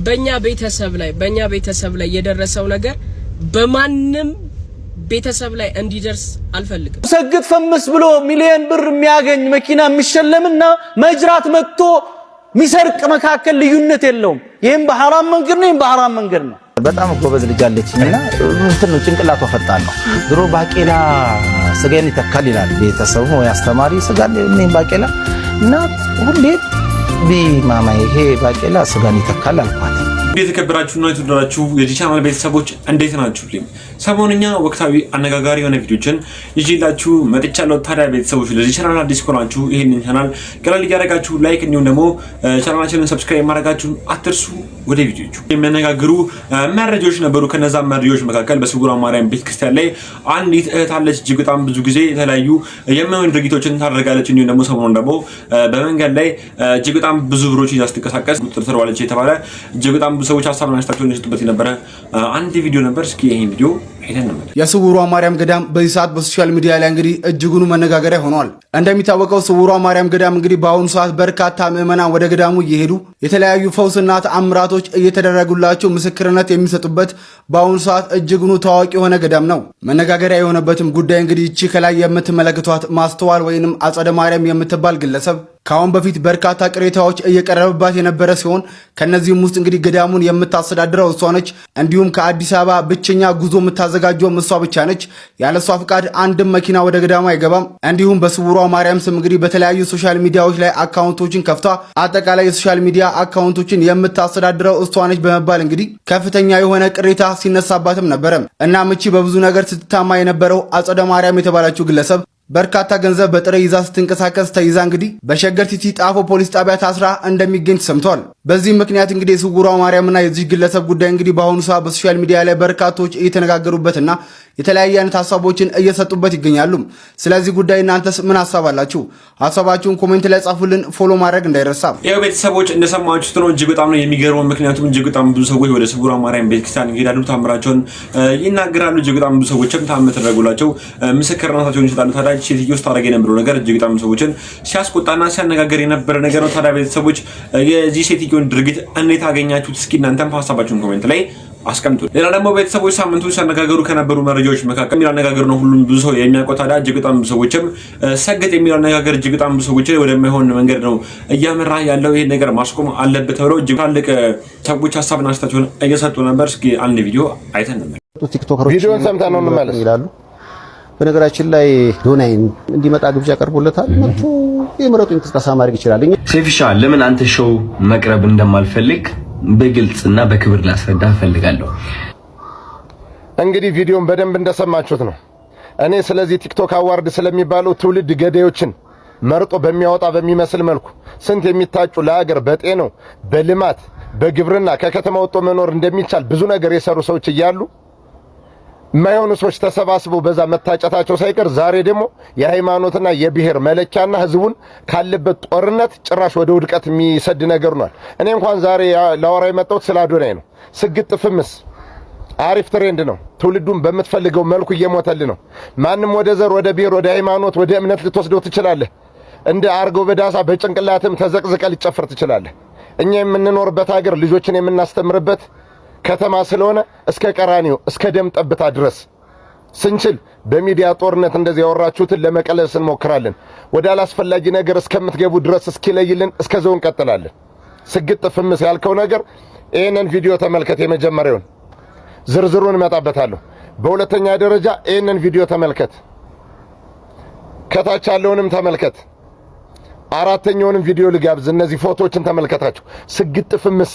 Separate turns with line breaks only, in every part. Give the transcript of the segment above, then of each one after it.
በእኛ ቤተሰብ ላይ የደረሰው ነገር በማንም ቤተሰብ ላይ እንዲደርስ አልፈልግም።
ሰግጥ ፈምስ ብሎ ሚሊዮን ብር የሚያገኝ መኪና የሚሸለምና መጅራት መጥቶ ሚሰርቅ መካከል ልዩነት የለውም። ይሄም በሐራም መንገድ ነው፣ በሐራም መንገድ ነው።
በጣም ጎበዝ ልጅ አለችኝና እንትን ነው ጭንቅላቷ ፈጣን ነው። ድሮ ባቄላ ስጋን ይተካል ይላል ቤተሰቡ ወይ አስተማሪ ስጋን ምን ባቄላ እና ሁሌ ቢማማ ይሄ ባቄላ ስጋን ይተካል አልኳት።
የተከበራችሁና የተወደዳችሁ የዚህ ቻናል ቤተሰቦች እንዴት ናችሁልኝ? ሰሞኑኛ ወቅታዊ አነጋጋሪ የሆነ ቪዲዮችን ይዤላችሁ መጥቻለሁ። ታዲያ ቤተሰቦች ለዚህ ቻናል አዲስ ከሆናችሁ ይሄንን ቻናል ቀላል እያደረጋችሁ ላይክ እንዲሁም ደግሞ ቻናላችንን ሰብስክራይብ ማድረጋችሁን አትርሱ። ወደ ቪዲዮቹ የሚያነጋግሩ መረጃዎች ነበሩ። ከነዛ መረጃዎች መካከል በስውሯ ማርያም ቤተክርስቲያን ላይ አንዲት እህት አለች። እጅግ በጣም ብዙ ጊዜ የተለያዩ የማይሆን ድርጊቶችን ታደርጋለች። እንዲሁም ደግሞ ሰሞኑን ደግሞ በመንገድ ላይ እጅግ በጣም ብዙ ብሮች እያስተንቀሳቀስ ቁጥጥር ስር ዋለች የተባለ እጅግ በጣም ብዙ ሰዎች ሀሳብና አስተያየቶችን ይሰጡበት የነበረ አንድ ቪዲዮ ነበር። እስኪ ይሄን ቪዲዮ
የስውሯ ማርያም ገዳም በዚህ ሰዓት በሶሻል ሚዲያ ላይ እንግዲህ እጅጉኑ መነጋገሪያ ሆኗል። እንደሚታወቀው ስውሯ ማርያም ገዳም እንግዲህ በአሁኑ ሰዓት በርካታ ምዕመናን ወደ ገዳሙ እየሄዱ የተለያዩ ፈውስና ተአምራቶች እየተደረጉላቸው ምስክርነት የሚሰጡበት በአሁኑ ሰዓት እጅጉኑ ታዋቂ የሆነ ገዳም ነው። መነጋገሪያ የሆነበትም ጉዳይ እንግዲህ እቺ ከላይ የምትመለከቷት ማስተዋል ወይንም አጸደ ማርያም የምትባል ግለሰብ ካሁን በፊት በርካታ ቅሬታዎች እየቀረበባት የነበረ ሲሆን ከነዚህም ውስጥ እንግዲህ ገዳሙን የምታስተዳድረው እሷ ነች። እንዲሁም ከአዲስ አበባ ብቸኛ ጉዞ የምታዘጋጀው እሷ ብቻ ነች። ያለሷ ፍቃድ አንድም መኪና ወደ ገዳሙ አይገባም። እንዲሁም በስውሯ ማርያም ስም እንግዲህ በተለያዩ ሶሻል ሚዲያዎች ላይ አካውንቶችን ከፍታ አጠቃላይ የሶሻል ሚዲያ አካውንቶችን የምታስተዳድረው እሷ ነች በመባል እንግዲህ ከፍተኛ የሆነ ቅሬታ ሲነሳባትም ነበረ። እናም እቺ በብዙ ነገር ስትታማ የነበረው አጸደ ማርያም የተባለችው ግለሰብ በርካታ ገንዘብ በጥሬ ይዛ ስትንቀሳቀስ ተይዛ እንግዲህ በሸገር ሲቲ ጣፎ ፖሊስ ጣቢያ ታስራ እንደሚገኝ ተሰምቷል። በዚህ ምክንያት እንግዲህ የስውሯ ማርያምና የዚህ ግለሰብ ጉዳይ እንግዲህ በአሁኑ ሰዓት በሶሻል ሚዲያ ላይ በርካቶች እየተነጋገሩበትና የተለያየ አይነት ሀሳቦችን እየሰጡበት ይገኛሉ። ስለዚህ ጉዳይ እናንተስ ምን ሀሳብ አላችሁ? ሀሳባችሁን ኮሜንት ላይ ጻፉልን። ፎሎ ማድረግ እንዳይረሳ።
ያው ቤተሰቦች እንደሰማችሁት ነው። እጅግ በጣም ነው የሚገርመው። ምክንያቱም እጅግ በጣም ብዙ ሰዎች ወደ ስውሯ ማርያም ቤተክርስቲያን ይሄዳሉ፣ ታምራቸውን ይናገራሉ። እጅግ በጣም ብዙ ሰዎችም ታምር ተደረጉላቸው ምስክርነታቸውን ይሰጣሉ። ታዲያ ሴትዮ ስታደርግ የነበረው ነገር እጅግ በጣም ሰዎችን ሲያስቆጣና ሲያነጋገር የነበረ ነገር ነው። ታዲያ ቤተሰቦች የዚህ ሴትዮን ድርጊት እንዴት አገኛችሁት? እስኪ እናንተም ሀሳባችሁን ኮሜንት ላይ አስቀምጡ። ሌላ ደግሞ ቤተሰቦች ሳምንቱ ሲያነጋገሩ ከነበሩ መረጃዎች መካከል የሚል አነጋገር ነው ሁሉም ብዙ ሰው የሚያውቀው። ታዲያ እጅግ በጣም ብዙ ሰዎችም ሰግጥ የሚል አነጋገር እጅግ በጣም ብዙ ሰዎች ወደማይሆን መንገድ ነው እያመራ ያለው። ይሄን ነገር ማስቆም አለበት ተብለው እጅግ ትልቅ ሰዎች ሀሳብና አስተያየቶችን እየሰጡ ነበር። እስኪ አንድ ቪዲዮ አይተን ነበር።
ቲክቶከሮች ቪዲዮን ሰምተን ነው እንመለስ ይላሉ። በነገራችን ላይ ዶናይን እንዲመጣ ግብዣ ቀርቦለታል። መጥቶ የምረጡኝ ቅስቀሳ ማድረግ ይችላል።
ሴፊሻ ለምን አንተ ሾው መቅረብ እንደማልፈልግ በግልጽና በክብር ላስረዳ ፈልጋለሁ።
እንግዲህ ቪዲዮን በደንብ እንደሰማችሁት ነው። እኔ ስለዚህ ቲክቶክ አዋርድ ስለሚባለው ትውልድ ገዳዮችን መርጦ በሚያወጣ በሚመስል መልኩ ስንት የሚታጩ ለሀገር በጤናው በልማት በግብርና ከከተማ ወጥቶ መኖር እንደሚቻል ብዙ ነገር የሰሩ ሰዎች እያሉ ማይሆኑ ሰዎች ተሰባስበው በዛ መታጨታቸው ሳይቀር ዛሬ ደግሞ የሃይማኖትና የብሔር መለኪያና ህዝቡን ካለበት ጦርነት ጭራሽ ወደ ውድቀት የሚሰድ ነገር ነው። እኔ እንኳን ዛሬ ላወራ የመጣሁት ስለ አዶናይ ነው። ስግጥ ፍምስ አሪፍ ትሬንድ ነው። ትውልዱን በምትፈልገው መልኩ እየሞተል ነው። ማንም ወደ ዘር ወደ ብሔር ወደ ሃይማኖት ወደ እምነት ልትወስደው ትችላለህ። እንደ አርጎ በዳሳ በጭንቅላትም ተዘቅዝቀ ልጨፍር ትችላለህ። እኛ የምንኖርበት ሀገር ልጆችን የምናስተምርበት ከተማ ስለሆነ እስከ ቀራኒዮ እስከ ደም ጠብታ ድረስ ስንችል በሚዲያ ጦርነት እንደዚህ ያወራችሁትን ለመቀለስ እንሞክራለን። ወደ አላስፈላጊ ነገር እስከምትገቡ ድረስ እስኪለይልን እስከዛው እንቀጥላለን። ስግጥ ፍምስ ያልከው ነገር ይሄንን ቪዲዮ ተመልከት። የመጀመሪያውን ዝርዝሩን እመጣበታለሁ። በሁለተኛ ደረጃ ይሄንን ቪዲዮ ተመልከት። ከታች ያለውንም ተመልከት። አራተኛውንም ቪዲዮ ልጋብዝ። እነዚህ ፎቶዎችን ተመልከታቸው። ስግጥ ፍምስ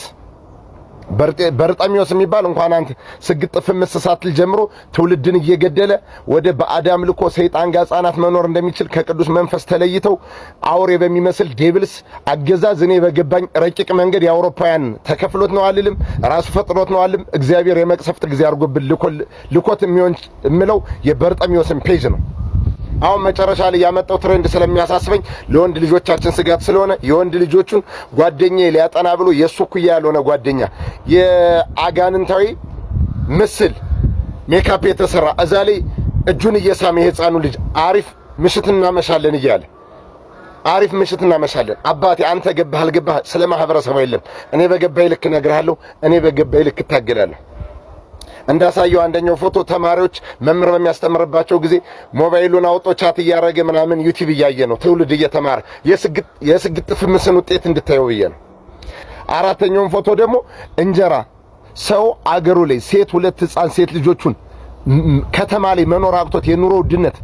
በርጣሚዮስ የሚባል እንኳን አንተ ስግጥ ፍምስ ሳትል ጀምሮ ትውልድን እየገደለ ወደ በአዳም ልኮ ሰይጣን ጋር ህፃናት መኖር እንደሚችል ከቅዱስ መንፈስ ተለይተው አውሬ በሚመስል ዴብልስ አገዛዝ እኔ በገባኝ ረቂቅ መንገድ የአውሮፓውያን ተከፍሎት ነው አልልም፣ ራሱ ፈጥሮት ነው አልልም። እግዚአብሔር የመቅሰፍት ጊዜ አድርጎብን ልኮት የሚሆን እምለው የበርጣሚዮስን ፔጅ ነው። አሁን መጨረሻ ላይ ያመጣው ትሬንድ ስለሚያሳስበኝ ለወንድ ልጆቻችን ስጋት ስለሆነ የወንድ ልጆቹን ጓደኛዬ ሊያጠና ብሎ የሱ ኩያ ያልሆነ ጓደኛ የአጋንንታዊ ምስል ሜካፕ የተሰራ እዛ ላይ እጁን እየሳመ የህፃኑ ልጅ አሪፍ ምሽት እናመሻለን እያለ አሪፍ ምሽት እናመሻለን። አባቴ አንተ ገባህ አልገባህ ስለ ማህበረሰቡ አይደለም። እኔ በገባይ ልክ እነግርሃለሁ፣ እኔ በገባይ ልክ እታገላለሁ። እንዳሳየው አንደኛው ፎቶ ተማሪዎች መምህር በሚያስተምርባቸው ጊዜ ሞባይሉን አውጦ ቻት እያደረገ ምናምን ዩቲዩብ እያየ ነው ትውልድ እየተማረ የስግጥ ፍምስን ውጤት እንድታየው ብዬ ነው። አራተኛውን ፎቶ ደግሞ እንጀራ ሰው አገሩ ላይ ሴት ሁለት ህፃን ሴት ልጆቹን ከተማ ላይ መኖር አቅቶት የኑሮ ውድነት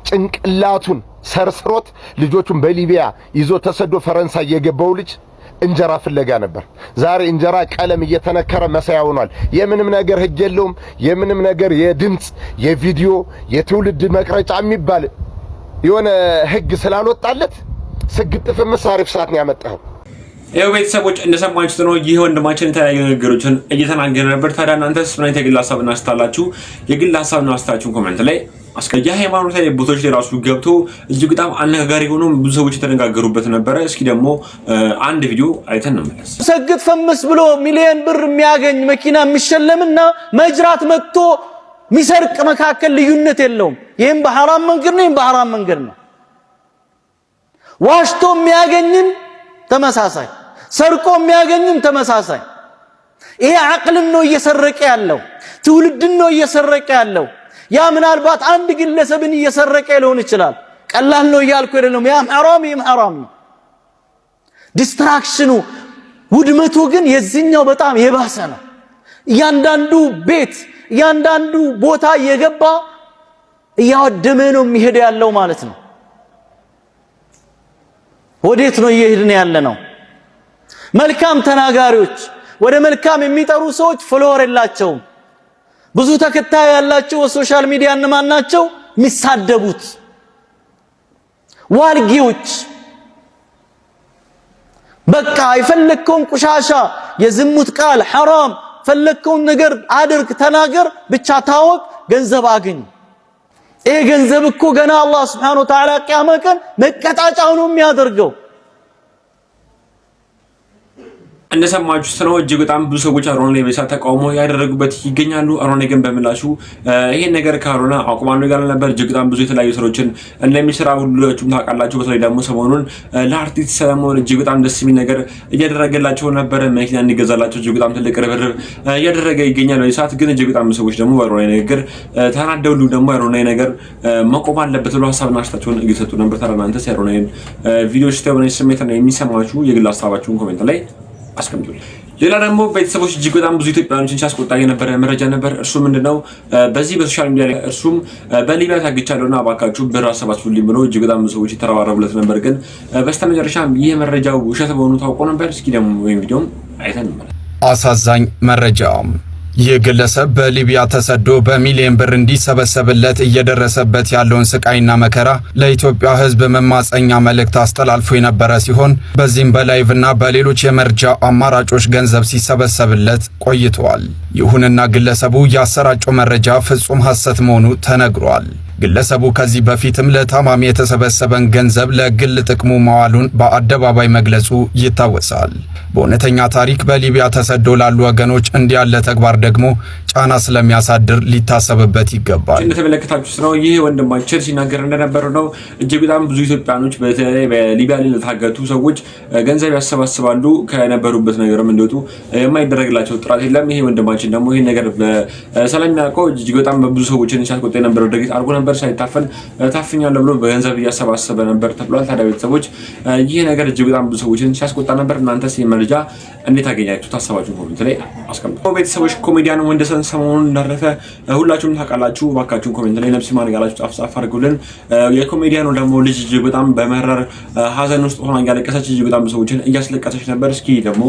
ጭንቅላቱን ሰርስሮት ልጆቹን በሊቢያ ይዞ ተሰዶ ፈረንሳይ የገባው ልጅ እንጀራ ፍለጋ ነበር። ዛሬ እንጀራ ቀለም እየተነከረ መሳያ ሆኗል። የምንም ነገር ህግ የለውም። የምንም ነገር የድምጽ የቪዲዮ የትውልድ መቅረጫ የሚባል የሆነ ህግ ስላልወጣለት ስግጥ ፍምስ አሪፍ ሰዓት ነው ያመጣው።
ይኸው ቤተሰቦች እንደሰማችሁት ነው። ይህ ወንድማችን የተለያዩ ነገሮችን እየተናገረ ነበር። ታዲያ እናንተስ ምን አይነት የግል ሀሳብና አስተያየታችሁ የግል ሀሳብና አስተያየታችሁን ኮሜንት ላይ አስከያ ሃይማኖታዊ ቦታዎች ላይ ራሱ ገብቶ እጅግ በጣም አነጋጋሪ ሆኖ ብዙ ሰዎች የተነጋገሩበት ነበረ። እስኪ ደግሞ አንድ ቪዲዮ አይተን እንመለስ።
ሰግጥ ፈምስ ብሎ ሚሊዮን ብር የሚያገኝ መኪና የሚሸለምና መጅራት መጥቶ ሚሰርቅ መካከል ልዩነት የለውም። ይሄም በሐራም መንገድ ነው፣ ይሄም በሐራም መንገድ ነው። ዋሽቶ የሚያገኝም ተመሳሳይ፣ ሰርቆ የሚያገኝም ተመሳሳይ። ይሄ አቅልን ነው እየሰረቀ ያለው፣ ትውልድን ነው እየሰረቀ ያለው። ያ ምናልባት አንድ ግለሰብን እየሰረቀ ሊሆን ይችላል። ቀላል ነው እያልኩ አይደለም። ያም ሐራም ነው። ዲስትራክሽኑ ውድመቱ ግን የዚህኛው በጣም የባሰ ነው። እያንዳንዱ ቤት እያንዳንዱ ቦታ እየገባ እያወደመ ነው የሚሄድ ያለው ማለት ነው። ወዴት ነው እየሄድን ያለ ነው? መልካም ተናጋሪዎች ወደ መልካም የሚጠሩ ሰዎች ፎሎወር የላቸውም። ብዙ ተከታይ ያላቸው በሶሻል ሚዲያ እነማን ናቸው? የሚሳደቡት ዋልጌዎች። በቃ የፈለከውን ቁሻሻ የዝሙት ቃል ሐራም ፈለከውን ነገር አድርግ፣ ተናገር፣ ብቻ ታወቅ፣ ገንዘብ አግኝ። ይሄ ገንዘብ እኮ ገና አላህ Subhanahu Wa Ta'ala ቂያማ ቀን መቀጣጫው ነው የሚያደርገው።
እንደሰማችሁት ነው። እጅግ በጣም ብዙ ሰዎች አሮን ላይ በሳ ተቃውሞ ያደረጉበት ይገኛሉ። አሮን ግን በምላሹ ይሄን ነገር ካሮና አቁማለሁ ይላል ነበር። እጅግ በጣም ብዙ የተለያዩ ስራዎችን እንደሚሰራ ሁላችሁም ታውቃላችሁ። በተለይ ደግሞ ሰሞኑን ለአርቲስት ሰለሞን እጅግ በጣም ደስ የሚል ነገር እያደረገላቸው ነበር። መኪና እንዲገዛላቸው እጅግ በጣም ትልቅ ርብርብ እያደረገ ይገኛል። በሰዓት ግን እጅግ በጣም ሰዎች ደግሞ በአሮን ነገር ተናደው ደግሞ አሮን ነገር መቆም አለበት ብለው ሀሳብና አስተያየታቸውን እየሰጡ ነበር። ታዲያ አሮን ቪዲዮዎች ተበነ ስሜት ነው የሚሰማችሁ የግል ሀሳባችሁን ኮሜንት ላይ አስቀምጡልኝ። ሌላ ደግሞ ቤተሰቦች እጅግ በጣም ብዙ ኢትዮጵያውያኖችን ሲያስቆጣ የነበረ መረጃ ነበር። እርሱ ምንድነው በዚህ በሶሻል ሚዲያ ላይ እርሱም በሊቢያ ታግቻለሁና አባካችሁ ብር አሰባስቡልኝ ብሎ እጅግ በጣም ብዙ ሰዎች የተረባረቡለት ነበር። ግን በስተመጨረሻ ይህ መረጃው ውሸት መሆኑ ታውቆ ነበር። እስኪ ደግሞ ወይም ቪዲዮም አይተን እንመለስ።
አሳዛኝ መረጃ። ይህ ግለሰብ በሊቢያ ተሰዶ በሚሊዮን ብር እንዲሰበሰብለት እየደረሰበት ያለውን ስቃይና መከራ ለኢትዮጵያ ሕዝብ መማፀኛ መልእክት አስተላልፎ የነበረ ሲሆን በዚህም በላይቭና በሌሎች የመርጃ አማራጮች ገንዘብ ሲሰበሰብለት ቆይቷል። ይሁንና ግለሰቡ ያሰራጨው መረጃ ፍጹም ሐሰት መሆኑ ተነግሯል። ግለሰቡ ከዚህ በፊትም ለታማሚ የተሰበሰበን ገንዘብ ለግል ጥቅሙ ማዋሉን በአደባባይ መግለጹ ይታወሳል። በእውነተኛ ታሪክ በሊቢያ ተሰዶ ላሉ ወገኖች እንዲህ ያለ ተግባር ደግሞ ጫና ስለሚያሳድር ሊታሰብበት ይገባል።
እንደተመለከታችሁት ነው። ይህ ወንድማችን ሲናገር እንደነበረው ነው። እጅግ በጣም ብዙ ኢትዮጵያኖች በተለይ በሊቢያ ላይ ለታገቱ ሰዎች ገንዘብ ያሰባስባሉ። ከነበሩበት ነገርም እንዲወጡ የማይደረግላቸው ጥራት የለም። ይሄ ወንድማችን ደግሞ ይሄን ነገር በሰላም ያውቀው እጅግ በጣም ብዙ ሰዎችን ሲያስቆጣ የነበረው ድርጊት አድርጎ ነበር። ሳይታፈን ታፍኛለሁ ብሎ በገንዘብ እያሰባሰበ ነበር ተብሏል። ታዲያ ቤተሰቦች ይህ ነገር እጅግ በጣም ብዙ ሰዎችን ሲያስቆጣ ነበር። እናንተስ ይህ መረጃ እንዴት አገኛችሁ? ታሰባችሁ ኮሜንት ላይ አስቀምጡ። ቤተሰቦች ኮሜዲያን ወንደሰን ሰሞኑን እንዳረፈ ሁላችሁም ታውቃላችሁ። ባካችሁን ኮሜንት ላይ ነፍስ ይማር ያላችሁ ጻፍ አድርጉልን። የኮሜዲያኑ ደግሞ ልጅ እጅግ በጣም በመረር ሀዘን ውስጥ ሆና እያለቀሰች እጅግ በጣም ብዙ ሰዎችን እያስለቀሰች ነበር። እስኪ ደግሞ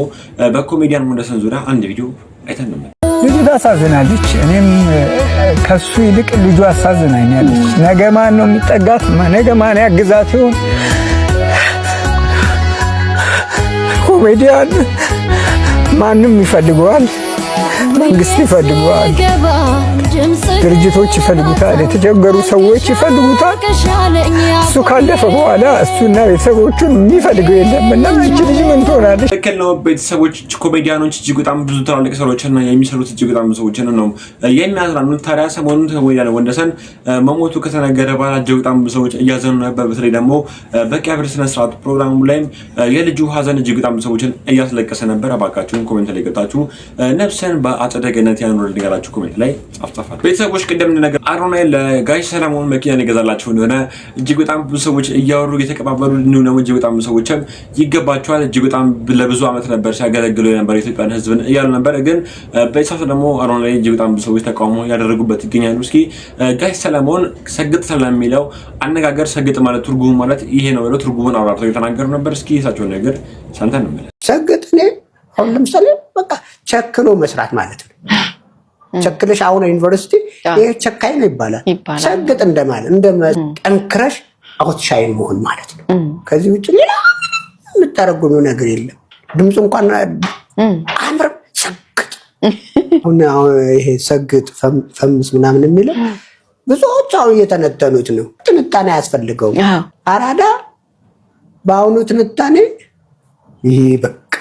በኮሜዲያን ወንደሰን ዙሪያ አንድ ቪዲዮ አይተን ነው።
ልጁ ታሳዝናለች። እኔም ከሱ ይልቅ ልጁ አሳዝናኛለች። ነገ ማን ነው የሚጠጋት? ነገ ማን ያግዛት ይሆን? ኮሜዲያን ማንም ይፈልገዋል፣ መንግስት ይፈልገዋል። ድርጅቶች ይፈልጉታል፣ የተቸገሩ ሰዎች ይፈልጉታል። እሱ ካለፈ በኋላ እሱና ቤተሰቦቹን የሚፈልገው የለም እና እቺ ልጅ ምን ትሆናለች?
ትክክል ነው። ቤተሰቦች ኮሜዲያኖች እጅግ በጣም ብዙ ትላልቅ ሰዎችና የሚሰሩት እጅግ በጣም ብዙ ሰዎችን ነው የሚያዝናኑት። ታዲያ ሰሞኑን ኮሜዲያን ወንደሰን መሞቱ ከተነገረ በኋላ እጅግ በጣም ብዙ ሰዎች እያዘኑ ነበር። በተለይ ደግሞ በቀብር ስነ ስርዓቱ ፕሮግራሙ ላይም የልጁ ሀዘን እጅግ በጣም ብዙ ሰዎችን እያስለቀሰ ነበር። አባካችሁን ኮሜንት ላይ ገብታችሁ ነፍስን በአጸደ ገነት ያኑር ንገራችሁ ኮሜንት ላይ ጻፉ። ቤተሰቦች ቅድም እንደነገር አዶናይ ለጋሽ ሰለሞን መኪና ይገዛላችሁ እንደሆነ እጅግ በጣም ብዙ ሰዎች እያወሩ እየተቀባበሉ ነው። እጅግ በጣም ብዙ ሰዎች ይገባቸዋል። እጅግ በጣም ለብዙ ዓመት ነበር ሲያገለግሉ የነበር የኢትዮጵያን ሕዝብን እያሉ ነበር። ግን በኢሳት ደግሞ አዶናይ እጅግ በጣም ብዙ ሰዎች ተቃውሞ ያደረጉበት ይገኛሉ። እስኪ ጋሽ ሰለሞን ሰግጥ ስለሚለው አነጋገር ሰግጥ ማለት ትርጉሙ ማለት ይሄ ነው ብለው ትርጉሙን አብራርተው የተናገሩ ነበር። እስኪ እሳቸውን ነገር ሰምተን እንመለስ።
ሰግጥ ነው አሁን ለምሳሌ በቃ ቸክሎ መስራት ማለት ነው። ቸክለሽ አሁን ዩኒቨርሲቲ ይሄ ቸካይ ነው ይባላል። ሰግጥ እንደማለት እንደመጠንክረሽ አውትሻይን መሆን ማለት ነው። ከዚህ ውጭ ሌላ የምታረጉመው ነገር የለም። ድምፁ እንኳን አምር ሰግጥ አሁን ይሄ ሰግጥ ፈምስ ምናምን የሚለው ብዙዎች አሁን እየተነተኑት ነው። ትንታኔ አያስፈልገውም። አራዳ በአሁኑ ትንታኔ ይሄ በቃ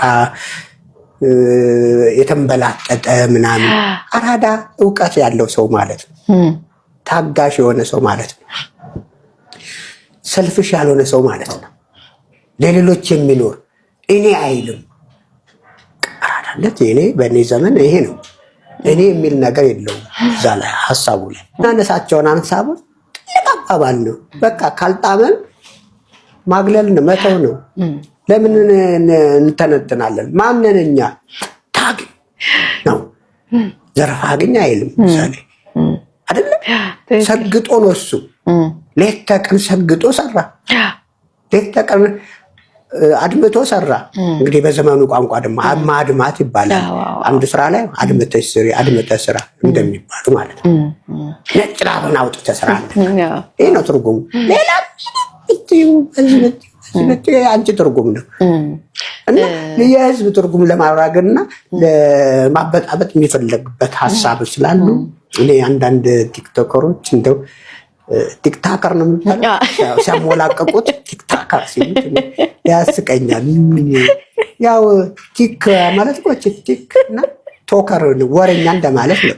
የተንበላጠጠ ምናምን አራዳ እውቀት ያለው ሰው ማለት ነው። ታጋሽ የሆነ ሰው ማለት ነው። ሰልፍሽ ያልሆነ ሰው ማለት ነው። ለሌሎች የሚኖር እኔ አይልም። አራዳለት እኔ በእኔ ዘመን ይሄ ነው እኔ የሚል ነገር የለውም። እዛ ላይ ሀሳቡ ላይ እናነሳቸውን ሀሳቦች ትልቅ አባባል ነው። በቃ ካልጣመን ማግለል ነው መተው ነው። ለምን እንተነትናለን? ማንን እኛ ታግ ነው ዘረፋ አገኝ አይልም። ምሳሌ አይደለም ሰግጦ ነው እሱ ሌት ተቀን ሰግጦ ሰራ። ሌት ተቀን አድምቶ ሰራ። እንግዲህ በዘመኑ ቋንቋ ደግሞ ማድማት ይባላል። አንድ ስራ ላይ አድምተሽ ስሪ፣ አድምተሽ ስራ እንደሚባሉ ማለት ነው። ነጭ ላብን አውጥተህ ስራ። ይሄ ነው ትርጉሙ። ሌላ አንቺ ትርጉም ነው እና የህዝብ ትርጉም ለማራገርና ለማበጣበጥ የሚፈለግበት ሀሳብ ስላሉ እኔ አንዳንድ ቲክቶከሮች እንደው ቲክታከር ነው የሚባለው ሲያሞላቀቁት ቲክታከር ሲሉት ያስቀኛል። ያው ቲክ ማለት እኮ ቲክ እና ቶከር ወረኛ እንደማለት ነው።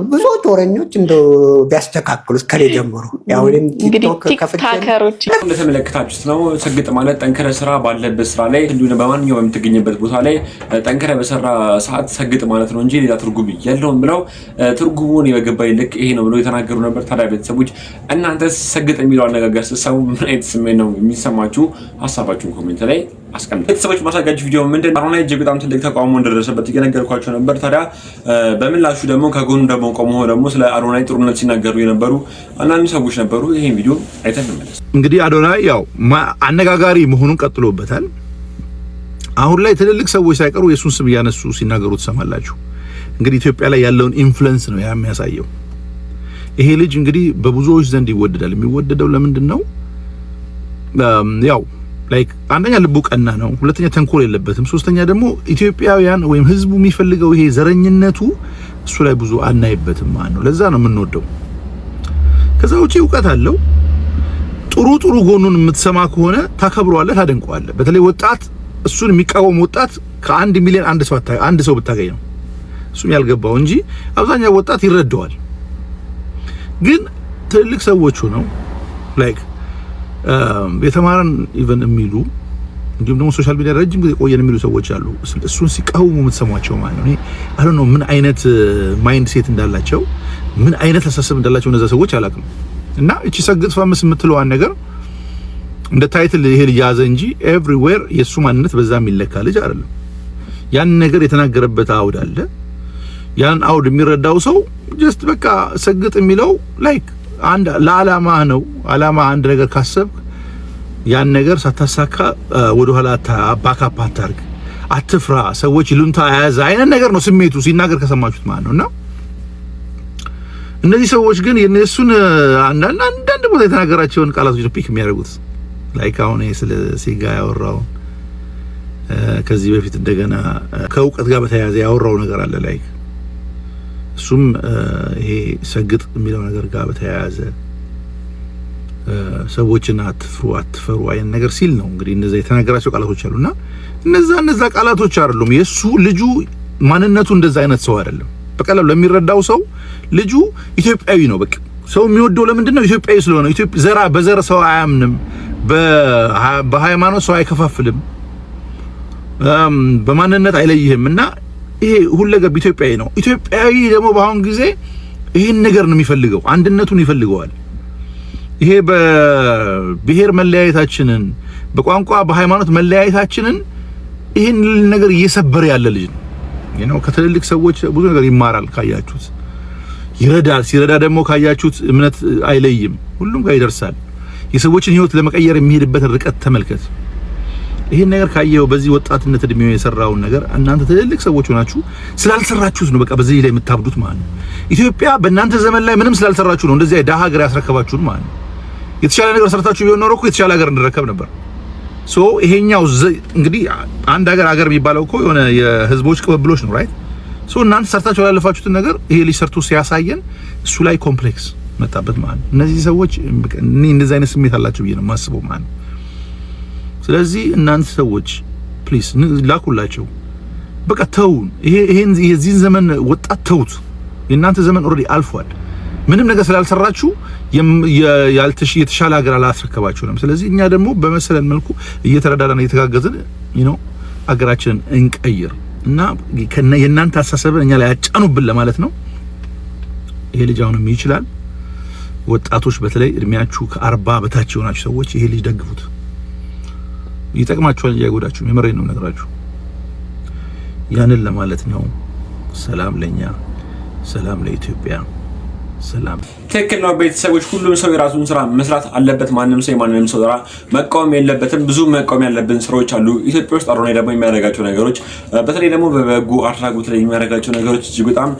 ብዙዎች ወረኞች እንደው ቢያስተካክሉት ከኔ ጀምሮ ያው ቲክቶክ
ከፍተሮች እንደተመለከታችሁት ነው። ሰግጥ ማለት ጠንከረ ስራ ባለበት ስራ ላይ እንዲሁ በማንኛውም የምትገኝበት ቦታ ላይ ጠንከረ በሰራ ሰዓት ሰግጥ ማለት ነው እንጂ ሌላ ትርጉም የለውም ብለው ትርጉሙን የበገባይ ልክ ይሄ ነው ብለው የተናገሩ ነበር። ታዲያ ቤተሰቦች እናንተ ሰግጥ የሚለው አነጋገር ስትሰሙ ምን አይነት ስሜት ነው የሚሰማችሁ? ሀሳባችሁን ኮሜንት ላይ አስቀምጡ። ቤተሰቦች ማሳጋጅ ቪዲዮ ምንድን ነው? አሁን ላይ እጅግ በጣም ትልቅ ተቃውሞ እንደደረሰበት እየነገርኳቸው ነበር። ታዲያ በምላሹ ደግሞ ከጎኑ ደግሞ ቆሞ ደግሞ ስለ አዶናይ ጥሩነት ሲናገሩ የነበሩ አንዳንድ ሰዎች ነበሩ። ይሄን ቪዲዮ አይተን እንመለስ።
እንግዲህ አዶናይ ያው አነጋጋሪ መሆኑን ቀጥሎበታል። አሁን ላይ ትልልቅ ሰዎች ሳይቀሩ የሱን ስም እያነሱ ሲናገሩ ትሰማላችሁ። እንግዲህ ኢትዮጵያ ላይ ያለውን ኢንፍሉዌንስ ነው የሚያሳየው። ይሄ ልጅ እንግዲህ በብዙዎች ዘንድ ይወደዳል። የሚወደደው ለምንድን ነው? ያው ላይክ አንደኛ ልቡ ቀና ነው፣ ሁለተኛ ተንኮል የለበትም፣ ሶስተኛ ደግሞ ኢትዮጵያውያን ወይም ህዝቡ የሚፈልገው ይሄ ዘረኝነቱ እሱ ላይ ብዙ አናይበትም ማለት ነው። ለዛ ነው የምንወደው። ከዛ ውጪ እውቀት አለው። ጥሩ ጎኑን የምትሰማ ከሆነ ታከብረዋለህ፣ ታደንቀዋለህ። በተለይ ወጣት እሱን የሚቃወም ወጣት ከ1 ሚሊዮን አንድ ሰው ብታገኝ ነው እሱም ያልገባው እንጂ አብዛኛው ወጣት ይረዳዋል። ግን ትልልቅ ሰዎቹ ነው ላይክ የተማረን ኢቨን የሚሉ እንዲሁም ደግሞ ሶሻል ሚዲያ ረጅም ጊዜ ቆየን የሚሉ ሰዎች አሉ። እሱን ሲቃወሙ የምትሰሟቸው ማለት ነው። እኔ አይ ዶንት ኖ ምን አይነት ማይንድ ሴት እንዳላቸው ምን አይነት አስተሳሰብ እንዳላቸው እነዛ ሰዎች አላውቅም። እና እቺ ሰግጥ ፈምስ የምትለዋን ነገር እንደ ታይትል ይሄ ልጅ ያዘ እንጂ ኤቭሪዌር የሱ ማንነት በዛ የሚለካ ልጅ አይደለም። ያን ነገር የተናገረበት አውድ አለ። ያን አውድ የሚረዳው ሰው ጀስት በቃ ሰግጥ የሚለው ላይክ አንድ ለዓላማ ነው። ዓላማ አንድ ነገር ካሰብ ያን ነገር ሳታሳካ ወደ ኋላ ባካፕ አታርግ፣ አትፍራ፣ ሰዎች ይሉንታ ያዘ አይነት ነገር ነው ስሜቱ ሲናገር ከሰማችሁት ማለት ነውና እነዚህ ሰዎች ግን የነሱን አንዳንድ ቦታ የተናገራቸውን ቃላቶች ፒክ የሚያደርጉት ላይክ አሁን ስለ ሲጋ ያወራው ከዚህ በፊት እንደገና ከእውቀት ጋር በተያያዘ ያወራው ነገር አለ ላይክ እሱም ይሄ ሰግጥ የሚለው ነገር ጋር በተያያዘ ሰዎችን አትፈሩ አይነት ነገር ሲል ነው እንግዲህ እንደዛ የተናገራቸው ቃላቶች አሉና እነዛ ቃላቶች አይደሉም። የሱ ልጁ ማንነቱ እንደዛ አይነት ሰው አይደለም። በቀላሉ ለሚረዳው ሰው ልጁ ኢትዮጵያዊ ነው። በቃ ሰው የሚወደው ለምንድነው? ኢትዮጵያዊ ስለሆነ። በዘር ሰው አያምንም፣ በሃይማኖት ሰው አይከፋፍልም፣ በማንነት አይለይህምና ይሄ ሁለገብ ኢትዮጵያዊ ነው። ኢትዮጵያዊ ደግሞ በአሁን ጊዜ ይሄን ነገር ነው የሚፈልገው፣ አንድነቱን ይፈልገዋል። ይሄ በብሔር መለያየታችንን፣ በቋንቋ በሃይማኖት መለያየታችንን ይሄን ነገር እየሰበረ ያለ ልጅ ነው። you ከትልልቅ ሰዎች ብዙ ነገር ይማራል ካያችሁት፣ ይረዳል። ሲረዳ ደግሞ ካያችሁት እምነት አይለይም፣ ሁሉም ጋር ይደርሳል። የሰዎችን ህይወት ለመቀየር የሚሄድበት ርቀት ተመልከት። ይሄን ነገር ካየው በዚህ ወጣትነት እድሜው የሰራውን ነገር እናንተ ትልልቅ ሰዎች ሆናችሁ ስላልሰራችሁት ነው በቃ በዚህ ላይ የምታብዱት ማለት ነው። ኢትዮጵያ በእናንተ ዘመን ላይ ምንም ስላልሰራችሁ ነው እንደዚህ ደሃ ሀገር ያስረከባችሁን ማለት ነው። የተሻለ ነገር ሰርታችሁ ቢሆን ኖሮ እኮ የተሻለ ሀገር እንረከብ ነበር። ሶ ይሄኛው እንግዲህ አንድ ሀገር የሚባለው እኮ የሆነ የህዝቦች ቅብብሎች ነው ራይት። ሶ እናንተ ሰርታችሁ ያላለፋችሁትን ነገር ይሄ ልጅ ሰርቶ ሲያሳየን እሱ ላይ ኮምፕሌክስ መጣበት ማለት ነው። እነዚህ ሰዎች እንደዚህ አይነት ስሜት አላቸው ብዬ ነው የማስበው ማለት ነው። ስለዚህ እናንተ ሰዎች ፕሊዝ ላኩላቸው። በቃ ተውን። ይሄን የዚህን ዘመን ወጣት ተውት። የእናንተ ዘመን ኦልሬዲ አልፏል። ምንም ነገር ስላልሰራችሁ የተሻለ ሀገር አላስረከባችሁንም። ስለዚህ እኛ ደግሞ በመሰለን መልኩ እየተረዳዳን እየተጋገዝን ሀገራችንን እንቀይር እና የእናንተ አስተሳሰብን እኛ ላይ ያጫኑብን ለማለት ነው። ይሄ ልጅ አሁንም ይችላል። ወጣቶች በተለይ እድሜያችሁ ከ40 በታች የሆናችሁ ሰዎች ይሄ ልጅ ደግፉት። ይጠቅማችኋል እንጂ አይጎዳችሁም። የመረኝ ነው ነገራችሁ። ያንን ለማለት ነው። ሰላም ለኛ፣ ሰላም ለኢትዮጵያ፣ ሰላም።
ትክክል ነው ቤተሰቦች። ሁሉም ሰው የራሱን ስራ መስራት አለበት። ማንም ሰው የማንንም ሰው ስራ መቃወም የለበትም። ብዙ መቃወም ያለብን ስራዎች አሉ ኢትዮጵያ ውስጥ። አሮና ደግሞ የሚያደርጋቸው ነገሮች በተለይ ደግሞ በበጎ አድራጎት ላይ የሚያደርጋቸው ነገሮች እጅግ በጣም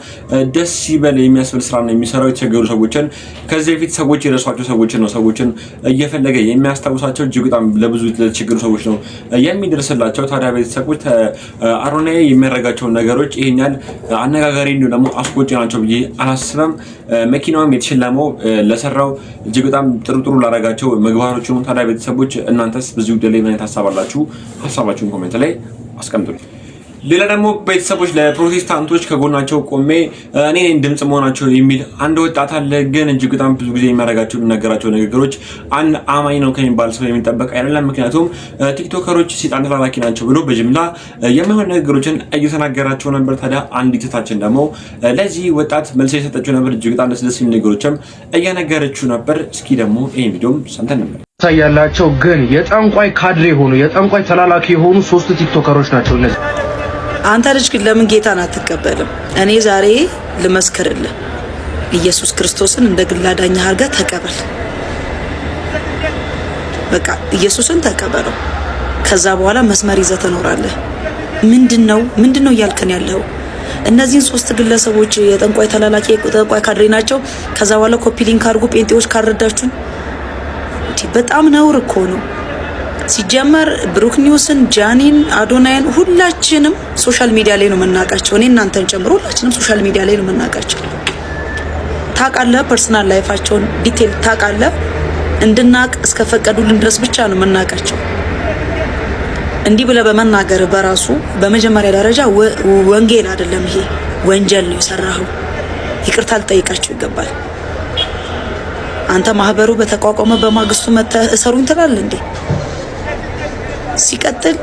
ደስ ይበል የሚያስብል ስራ ነው የሚሰራው። የተቸገሩ ሰዎችን ከዚህ በፊት ሰዎች የረሷቸው ሰዎችን ነው ሰዎችን እየፈለገ የሚያስታውሳቸው። እጅግ በጣም ለብዙ ለተቸገሩ ሰዎች ነው የሚደርስላቸው። ታዲያ ቤተሰቦች አሮና የሚያደርጋቸው ነገሮች ይሄኛል አነጋጋሪ እንዲሁ ደግሞ አስቆጪ ናቸው ብዬ አላስብም። መኪናውም የተሸለመው ለሰራው እጅግ በጣም ጥሩ ላደረጋቸው ምግባሮች ነው። ታዲያ ቤተሰቦች እናንተስ በዚህ ጉዳይ ላይ ምን አይነት ሀሳብ አላችሁ? ሀሳባችሁን ኮሜንት ላይ አስቀምጡልኝ። ሌላ ደግሞ ቤተሰቦች ለፕሮቴስታንቶች ከጎናቸው ቆሜ እኔ ድምጽ መሆናቸው የሚል አንድ ወጣት አለ። ግን እጅግ በጣም ብዙ ጊዜ የሚናገራቸው ንግግሮች አንድ አማኝ ነው ከሚባል ሰው የሚጠበቅ አይደለም። ምክንያቱም ቲክቶከሮች ሰይጣን ተላላኪ ናቸው ብሎ በጅምላ የማይሆን ንግግሮችን እየተናገራቸው ነበር። ታዲያ አንዲት እህታችን ደግሞ ለዚህ ወጣት መልስ የሰጠችው ነበር። እጅግ በጣም ደስ የሚል ነገሮችም እያነገረችው ነበር። እስኪ ደግሞ ይሄን ቪዲዮም ሰምተን ነበር።
ያላቸው ግን የጠንቋይ ካድሬ ሆኑ የጠንቋይ ተላላኪ የሆኑ 3 ቲክቶከሮች ናቸው እነዚህ።
አንተ ልጅ ግን ለምን ጌታን አትቀበልም? እኔ ዛሬ ልመስክርልህ፣ ኢየሱስ ክርስቶስን እንደ ግል አዳኝህ አድርገህ ተቀበል። በቃ ኢየሱስን ተቀበለው። ከዛ በኋላ መስመር ይዘህ ትኖራለህ። ምንድነው እያልከን ያለው? እነዚህን 3 ግለሰቦች የጠንቋይ ተላላኪ የጠንቋይ ካድሬ ናቸው። ከዛ በኋላ ኮፒ ሊንክ አድርጉ ጴንጤዎች ካረዳችሁን። በጣም ነውር እኮ ነው። ሲጀመር ብሩክ ኒውስን፣ ጃኒን፣ አዶናይን ሁላችንም ሶሻል ሚዲያ ላይ ነው መናቃቸው። እኔ እናንተን ጨምሮ ሁላችንም ሶሻል ሚዲያ ላይ ነው መናቃቸው። ታውቃለህ፣ ፐርሰናል ላይፋቸውን ዲቴል ታውቃለህ። እንድናቅ እስከፈቀዱልን ድረስ ብቻ ነው መናቃቸው። እንዲህ ብለህ በመናገር በራሱ በመጀመሪያ ደረጃ ወንጌል አይደለም፣ ይሄ ወንጀል ነው የሰራኸው። ይቅርታ ልጠይቃቸው ይገባል። አንተ ማህበሩ በተቋቋመ በማግስቱ መተህ እሰሩኝ ትላለህ እንዴ? ሲቀጥል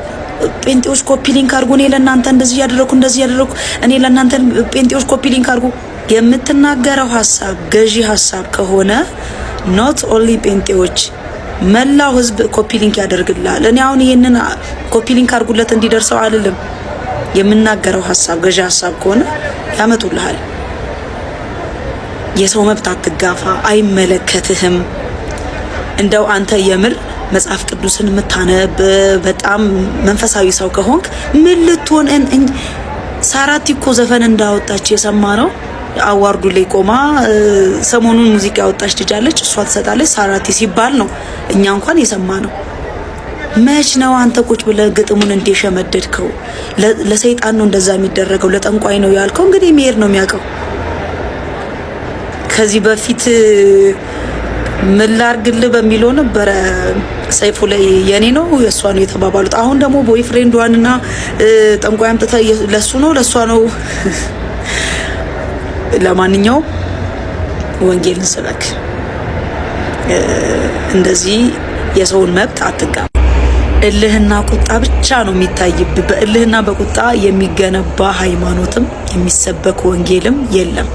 ጴንጤዎች ኮፒ ሊንክ አድርጉ፣ እኔ ለእናንተ እንደዚህ ያደረኩ እኔ ለእናንተ ጴንጤዎች ኮፒ ሊንክ አድርጉ። የምትናገረው ሀሳብ ገዢ ሀሳብ ከሆነ ኖት ኦንሊ ጴንጤዎች መላው ህዝብ ኮፒ ሊንክ ያደርግልሃል። እኔ አሁን ይሄንን ኮፒ ሊንክ አድርጉለት እንዲደርሰው አይደለም። የምናገረው ሀሳብ ገዢ ሀሳብ ከሆነ ያመጡልሃል። የሰው መብት አትጋፋ፣ አይመለከትህም። እንደው አንተ የምር መጽሐፍ ቅዱስን የምታነብ በጣም መንፈሳዊ ሰው ከሆንክ ምን ልትሆን ሳራቲ እኮ ዘፈን እንዳወጣች የሰማ ነው። አዋርዱ ላይ ቆማ ሰሞኑን ሙዚቃ ያወጣች ልጅ አለች፣ እሷ ትሰጣለች ሳራቲ ሲባል ነው እኛ እንኳን የሰማ ነው። መች ነው አንተ ቁጭ ብለህ ግጥሙን እንደሸመደድከው? ለሰይጣን ነው እንደዛ የሚደረገው፣ ለጠንቋይ ነው ያልከው። እንግዲህ መሄድ ነው የሚያውቀው። ከዚህ በፊት ምን ላርግልህ በሚለው ነበር ሰይፉ ላይ የኔ ነው የሷ ነው የተባባሉት። አሁን ደግሞ ቦይፍሬንዷንና ጠንቋይ አምጥታ ለሱ ነው ለሷ ነው። ለማንኛውም ወንጌልን ስበክ። እንደዚህ የሰውን መብት አትጋባ። እልህና ቁጣ ብቻ ነው የሚታይብ። በእልህና በቁጣ የሚገነባ ሃይማኖትም የሚሰበክ ወንጌልም የለም።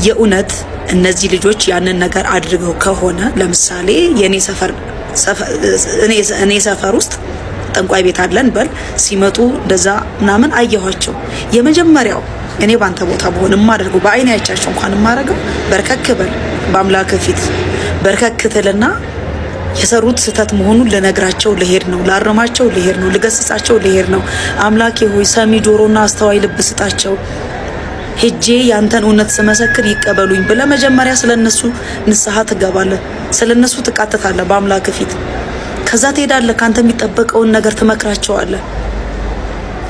የእውነት እነዚህ ልጆች ያንን ነገር አድርገው ከሆነ ለምሳሌ እኔ ሰፈር ውስጥ ጠንቋይ ቤት አለን በል ሲመጡ እንደዛ ምናምን አየኋቸው። የመጀመሪያው እኔ ባንተ ቦታ በሆነ ማደርገው በአይኔ አይቻቸው እንኳን ማረገው በርከክ በል በአምላክ ፊት በርከክ ትልና የሰሩት ስህተት መሆኑን ለነግራቸው ልሄድ ነው፣ ላረማቸው ልሄድ ነው፣ ልገስጻቸው ልሄድ ነው። አምላኬ ሆይ ሰሚ ጆሮና አስተዋይ ልብ ስጣቸው፣ ሄጄ ያንተን እውነት ስመሰክር ይቀበሉኝ ብለህ መጀመሪያ ስለነሱ ንስሐ ትገባለህ፣ ስለነሱ ትቃተታለህ በአምላክ ፊት። ከዛ ትሄዳለህ፣ ካንተ የሚጠበቀውን ነገር ትመክራቸዋለህ።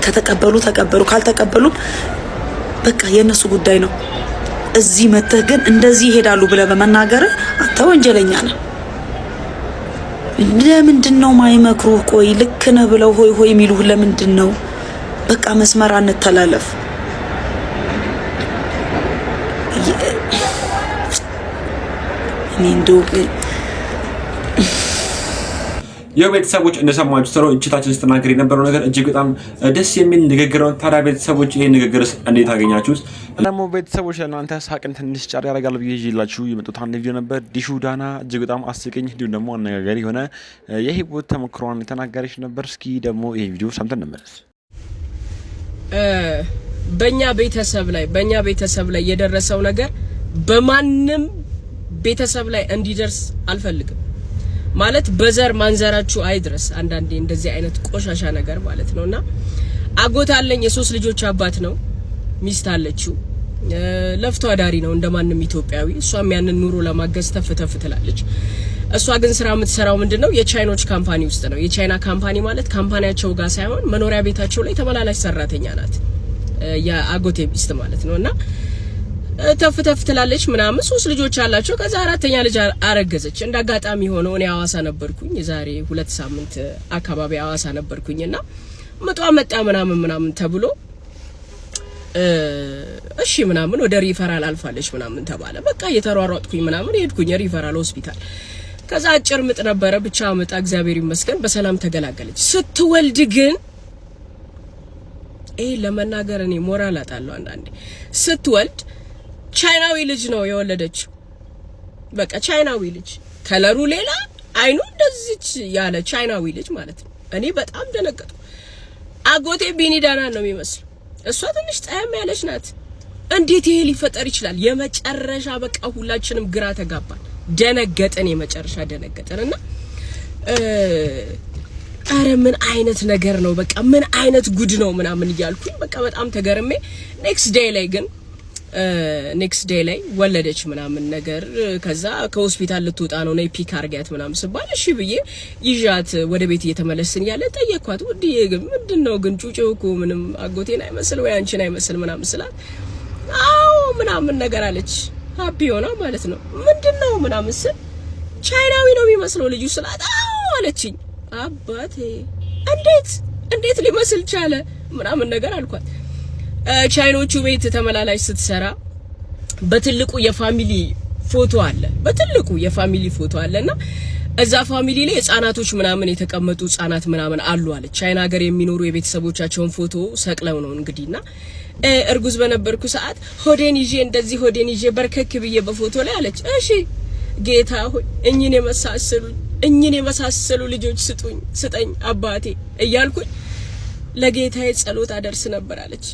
ከተቀበሉ ተቀበሉ፣ ካልተቀበሉ በቃ የነሱ ጉዳይ ነው። እዚህ መተህ ግን እንደዚህ ይሄዳሉ ብለህ በመናገር አንተ ወንጀለኛ ነህ። ለምንድን ነው ማይመክሩህ? ቆይ ልክ ነህ ብለው ሆይ ሆይ የሚሉህ ለምንድን ነው? በቃ መስመር አንተላለፍ። እኔ እንደው
የቤተሰቦች እንደሰማችሁት ነው እችታችን ስትናገር የነበረው ነገር እጅግ በጣም ደስ የሚል ንግግር ነው። ታዲያ ቤተሰቦች ይሄ ንግግር እንዴት አገኛችሁት? ደግሞ ቤተሰቦች ለእናንተ ሳቅን ትንሽ ጫር ያደርጋል ብዬ ይዤላችሁ የመጡት አንድ ቪዲዮ ነበር። ዲሹ ዳና እጅግ በጣም አስቂኝ እንዲሁም ደግሞ አነጋጋሪ የሆነ የህይወት ተሞክሮን የተናገረች ነበር። እስኪ ደግሞ ይሄ ቪዲዮ ሰምተን እንመለስ።
በእኛ ቤተሰብ ላይ የደረሰው ነገር በማንም ቤተሰብ ላይ እንዲደርስ አልፈልግም። ማለት በዘር ማንዘራችሁ አይድረስ። አንዳንዴ እንደዚህ አይነት ቆሻሻ ነገር ማለት ነውና አጎት አለኝ፣ የሶስት ልጆች አባት ነው፣ ሚስት አለችው፣ ለፍቶ አዳሪ ነው እንደማንም ኢትዮጵያዊ። እሷም ያንን ኑሮ ለማገዝ ተፍተፍ ትላለች። እሷ ግን ስራ የምትሰራው ምንድነው የቻይኖች ካምፓኒ ውስጥ ነው። የቻይና ካምፓኒ ማለት ካምፓኒያቸው ጋር ሳይሆን መኖሪያ ቤታቸው ላይ ተመላላሽ ሰራተኛ ናት፣ የአጎቴ ሚስት ማለት ነውና ተፍተፍ ትላለች ምናምን። ሶስት ልጆች አላቸው። ከዛ አራተኛ ልጅ አረገዘች። እንዳጋጣሚ ሆኖ እኔ ሐዋሳ ነበርኩኝ፣ የዛሬ 2 ሳምንት አካባቢ ሐዋሳ ነበርኩኝና ምጧ መጣ ምናምን ተብሎ እሺ ምናምን ወደ ሪፈራል አልፋለች ምናምን ተባለ። በቃ እየተሯሯጥኩኝ ምናምን ሄድኩኝ ሪፈራል ሆስፒታል። ከዛ አጭር ምጥ ነበረ፣ ብቻ ምጥ እግዚአብሔር ይመስገን በሰላም ተገላገለች። ስትወልድ ግን ለመናገር እኔ ሞራል አጣለሁ አንዳንዴ። ስትወልድ ቻይናዊ ልጅ ነው የወለደችው። በቃ ቻይናዊ ልጅ፣ ከለሩ ሌላ፣ አይኑ እንደዚች ያለ ቻይናዊ ልጅ ማለት ነው። እኔ በጣም ደነገጥኩ። አጎቴ ቢኒዳና ነው የሚመስለው፣ እሷ ትንሽ ጣያም ያለች ናት። እንዴት ይሄ ሊፈጠር ይችላል? የመጨረሻ በቃ ሁላችንም ግራ ተጋባን፣ ደነገጥን፣ የመጨረሻ ደነገጥንና አረ ምን አይነት ነገር ነው? በቃ ምን አይነት ጉድ ነው ምናምን እያልኩኝ በቃ በጣም ተገርሜ ኔክስት ዴይ ላይ ወለደች ምናምን ነገር። ከዛ ከሆስፒታል ልትወጣ ነው ነይ ፒክ አርጋት ምናምን ስባል እሺ ብዬ ይዣት ወደ ቤት እየተመለስን ያለ ጠየቅኳት፣ ውድዬ ግን ምንድነው ግን ጩጬው እኮ ምንም አጎቴን አይመስል ወይ አንቺን አይመስል ምናምን ስላት አዎ ምናምን ነገር አለች። ሃፒ ሆና ማለት ነው። ምንድነው ምናምን ስል ቻይናዊ ነው የሚመስለው ልጁ ስላት አዎ አለችኝ። አባቴ እንዴት ሊመስል ቻለ ምናምን ነገር አልኳት። ቻይኖቹ ቤት ተመላላሽ ስትሰራ በትልቁ የፋሚሊ ፎቶ አለና እዛ ፋሚሊ ላይ ህፃናቶች ምናምን የተቀመጡ ህፃናት ምናምን አሉ አለች። ቻይና ሀገር የሚኖሩ የቤተሰቦቻቸውን ፎቶ ሰቅለው ነው እንግዲህና እርጉዝ በነበርኩ ሰዓት ሆዴን ይዤ በርከክ ብዬ በፎቶ ላይ አለች። እሺ ጌታ ሆይ እኝን የመሳሰሉ ልጆች ስጠኝ አባቴ እያልኩኝ ለጌታዬ ጸሎት አደርስ ነበር አለች።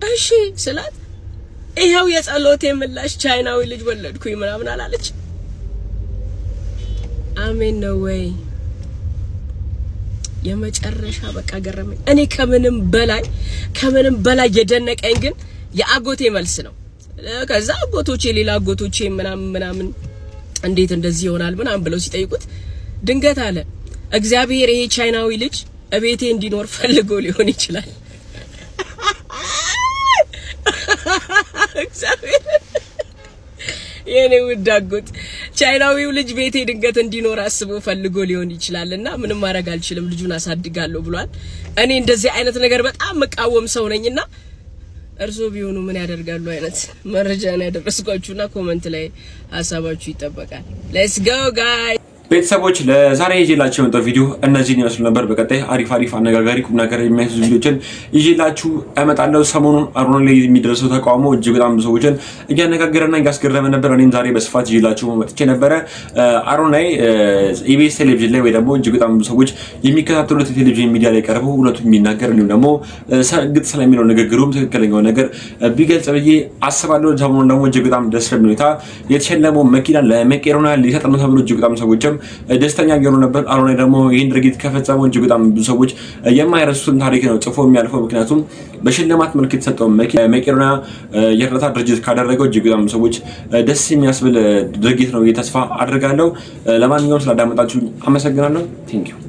እሺ ስላት ይሄው የጸሎቴ ምላሽ ቻይናዊ ልጅ ወለድኩኝ ምናምን አላለች። አሜን ነው ወይ? የመጨረሻ በቃ ገረመኝ። እኔ ከምንም በላይ የደነቀኝ ግን የአጎቴ መልስ ነው። ከዛ ሌላ አጎቶቼ ምናምን እንዴት እንደዚህ ይሆናል ምናምን ብለው ሲጠይቁት ድንገት አለ እግዚአብሔር ይሄ ቻይናዊ ልጅ እቤቴ እንዲኖር ፈልጎ ሊሆን ይችላል። የኔ ውዳጉት ቻይናዊው ልጅ ቤቴ ድንገት እንዲኖር አስቦ ፈልጎ ሊሆን ይችላልና ምንም ማድረግ አልችልም ልጁን አሳድጋለሁ ብሏል። እኔ እንደዚህ አይነት ነገር በጣም መቃወም ሰው ነኝና እርሶ ቢሆኑ ምን ያደርጋሉ አይነት መረጃ ነው ያደረስኳችሁና ኮሜንት ላይ ሐሳባችሁ ይጠበቃል። ሌትስ ጎ ጋይስ።
ቤተሰቦች ለዛሬ ይዤላችሁ የመጣው ቪዲዮ እነዚህን ይመስሉ ነበር። በቀጣይ አሪፍ አነጋጋሪ ቁም ነገር የሚያስይዙ ቪዲዮችን ይዤላችሁ እመጣለሁ። ሰሞኑን አሮን ላይ የሚደርሰው ተቃውሞ እጅግ በጣም ብዙ ሰዎችን እያነጋገረና እያስገረመ ነበር። እኔም ዛሬ በስፋት ይዤላችሁ መጥቼ ነበረ። አሮን ላይ ኢቢኤስ ቴሌቪዥን ላይ ወይ ደግሞ እጅግ በጣም ብዙ ሰዎች የሚከታተሉት ቴሌቪዥን ሚዲያ ላይ ቀርበው ሁለቱም የሚናገር እንዲሁም ደግሞ ግጥ ስለሚለው ንግግሩም ትክክለኛው ነገር ቢገልጽ ብዬ አስባለሁ። ሰሞኑን ደግሞ እጅግ በጣም ደስ በሚል ሁኔታ የተሸለመው መኪና ለመቄዶንያ ሊሰጥ ነው ተብሎ እጅግ በጣም ሰዎችም ደስተኛ እየሆኑ ነበር። አሮን ደግሞ ይህን ድርጊት ከፈጸመው እጅግ በጣም ብዙ ሰዎች የማይረሱትን ታሪክ ነው ጽፎ የሚያልፈው። ምክንያቱም በሽልማት መልክ የተሰጠው መቄዶንያ የእርዳታ ድርጅት ካደረገው እጅግ በጣም ሰዎች ደስ የሚያስብል ድርጊት ነው ተስፋ አድርጋለሁ። ለማንኛውም ስላዳመጣችሁ አመሰግናለሁ። ቴንክ ዩ